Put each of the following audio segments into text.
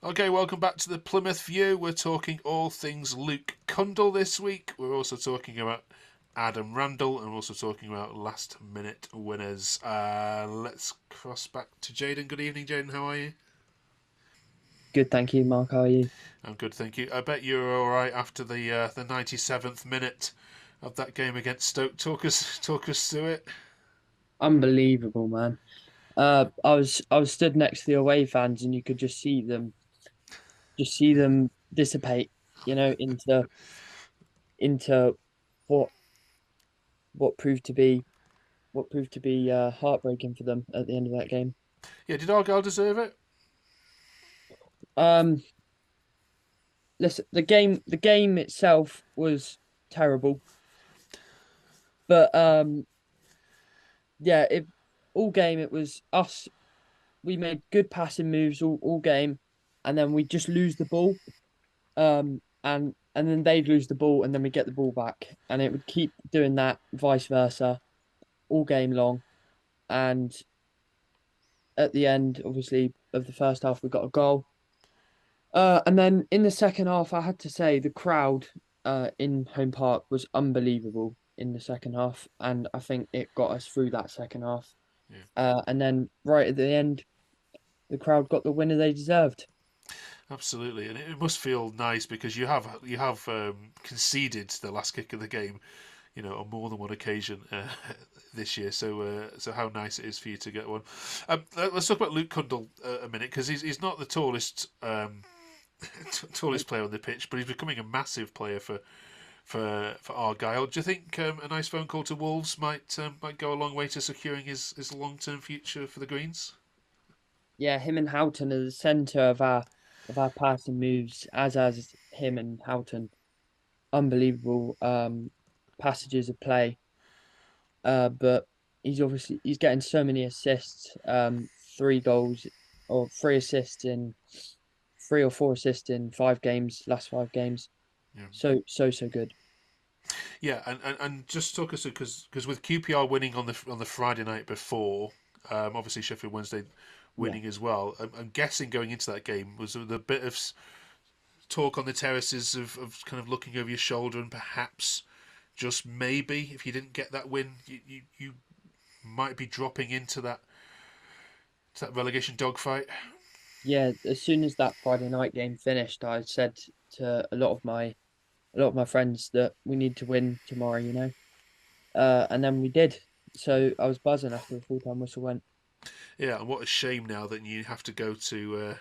Okay, welcome back to the Plymouth View. We're talking all things Luke Cundle this week. We're also talking about Adam Randall, and we're also talking about last minute winners. Let's cross back to Jaden. Good evening, Jaden. How are you? Good, thank you, Mark. How are you? I'm good, thank you. I bet you were all right after the 97th minute of that game against Stoke. Talk us through it. Unbelievable, man. I was stood next to the away fans, and you could just see them dissipate, into what what proved to be heartbreaking for them at the end of that game. Yeah, did Argyle deserve it? Um, Listen, the game itself was terrible, but yeah, it all game it was us. We made good passing moves all game, and then we just lose the ball. And then they'd lose the ball, and then we get the ball back, and it would keep doing that, vice versa, all game long. And at the end, obviously, of the first half, we got a goal. And then in the second half, I had to say the crowd in Home Park was unbelievable in the second half, and I think it got us through that second half. Yeah. And then right at the end, the crowd got the winner they deserved. Absolutely, and it must feel nice because you have conceded the last kick of the game, on more than one occasion this year. So how nice it is for you to get one. Let's talk about Luke Cundle a minute because he's not the tallest tallest player on the pitch, but he's becoming a massive player for Argyle. Do you think a nice phone call to Wolves might go a long way to securing his long term future for the Greens? Yeah, him and Houghton are the centre of our passing moves, as him and Houghton. Unbelievable passages of play. But he's getting so many assists, 3 goals or 3 assists in 3 or 4 assists in 5 games, last 5 games. Yeah. So good. Yeah, and just talk us through because with QPR winning on the Friday night before, obviously Sheffield Wednesday Yeah. winning as well. I'm guessing going into that game was there a bit of talk on the terraces of kind of looking over your shoulder and perhaps just maybe if you didn't get that win, you might be dropping into that relegation dogfight. Yeah, as soon as that Friday night game finished, I said to a lot of my friends that we need to win tomorrow. And then we did. So I was buzzing after the full time whistle went. Yeah, and what a shame now that you have to go to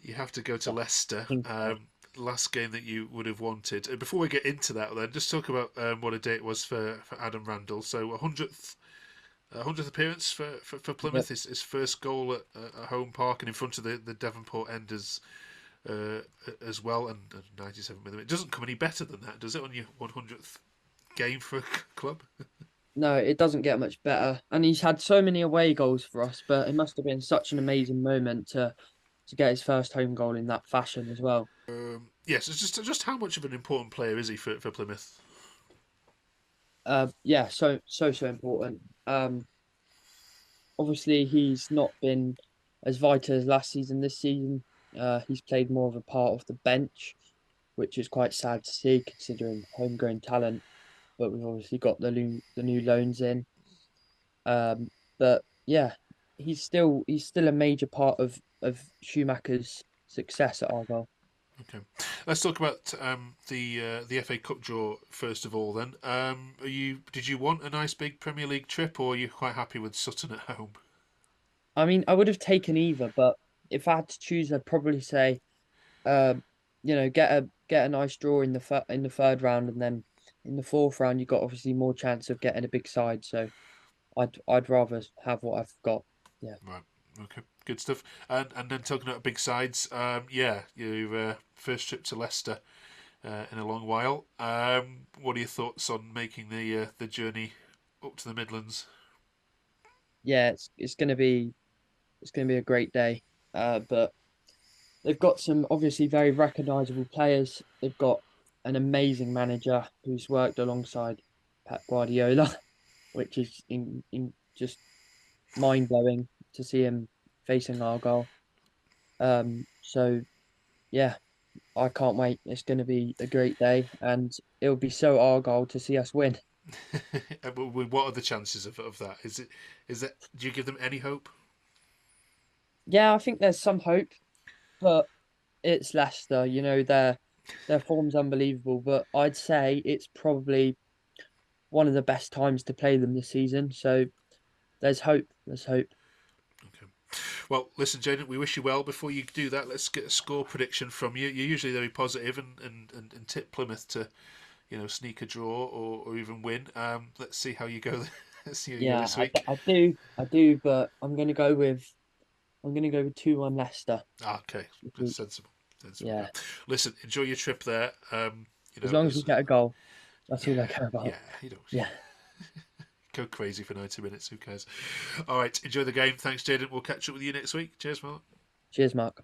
you have to go to Leicester. Think about it. Last game that you would have wanted. Before we get into that, then just talk about what a day it was for Adam Randall. So a hundredth appearance for Yep. Plymouth. His first goal at home park and in front of the Devonport Enders uh, as well. And 97 minutes. It doesn't come any better than that, does it? On your 100th game for a club. No, it doesn't get much better. And he's had so many away goals for us, but it must have been such an amazing moment to get his first home goal in that fashion as well. Yes, it's just how much of an important player is he for Plymouth? Yeah, so important. Obviously he's not been as vital as last season. This season, he's played more of a part of the bench, which is quite sad to see considering homegrown talent. But we've obviously got the new loans in. But yeah, he's still a major part of Schumacher's success at Argyle. Okay, let's talk about the FA Cup draw first of all. Then, did you want a nice big Premier League trip, or are you quite happy with Sutton at home? I mean, I would have taken either, but if I had to choose, I'd probably say, um, get a nice draw in the third round, and then in the fourth round, you got obviously more chance of getting a big side. So I'd rather have what I've got. Yeah. Right. Okay. Good stuff. And then talking about big sides, yeah, your first trip to Leicester in a long while. What are your thoughts on making the journey up to the Midlands? Yeah, it's gonna be a great day. But they've got some obviously very recognisable players. They've got an amazing manager who's worked alongside Pep Guardiola, which is in just mind blowing to see him facing Argyle. So yeah, I can't wait. It's going to be a great day, and it'll be so Argyle to see us win. What are the chances of that? Is that do you give them any hope? Yeah, I think there's some hope, but it's Leicester. Their form's unbelievable, but I'd say it's probably one of the best times to play them this season. So there's hope. There's hope. Okay. Well, listen, Jaden, we wish you well. Before you do that, let's get a score prediction from you. You're usually very positive and tip Plymouth to sneak a draw or even win. Let's see how you go. Let's see how you go Yeah, this week. I do, but I'm gonna go with 2-1 Leicester Okay, this that's week. sensible. Sensible. Yeah, Yeah. Listen, enjoy your trip there. as long as we As get a goal, that's all I yeah, care about. yeah, Yeah. go crazy for 90 minutes. Who cares? All right, enjoy the game. Thanks, Jaden. We'll catch up with you next week. Cheers, Mark. Cheers, Mark.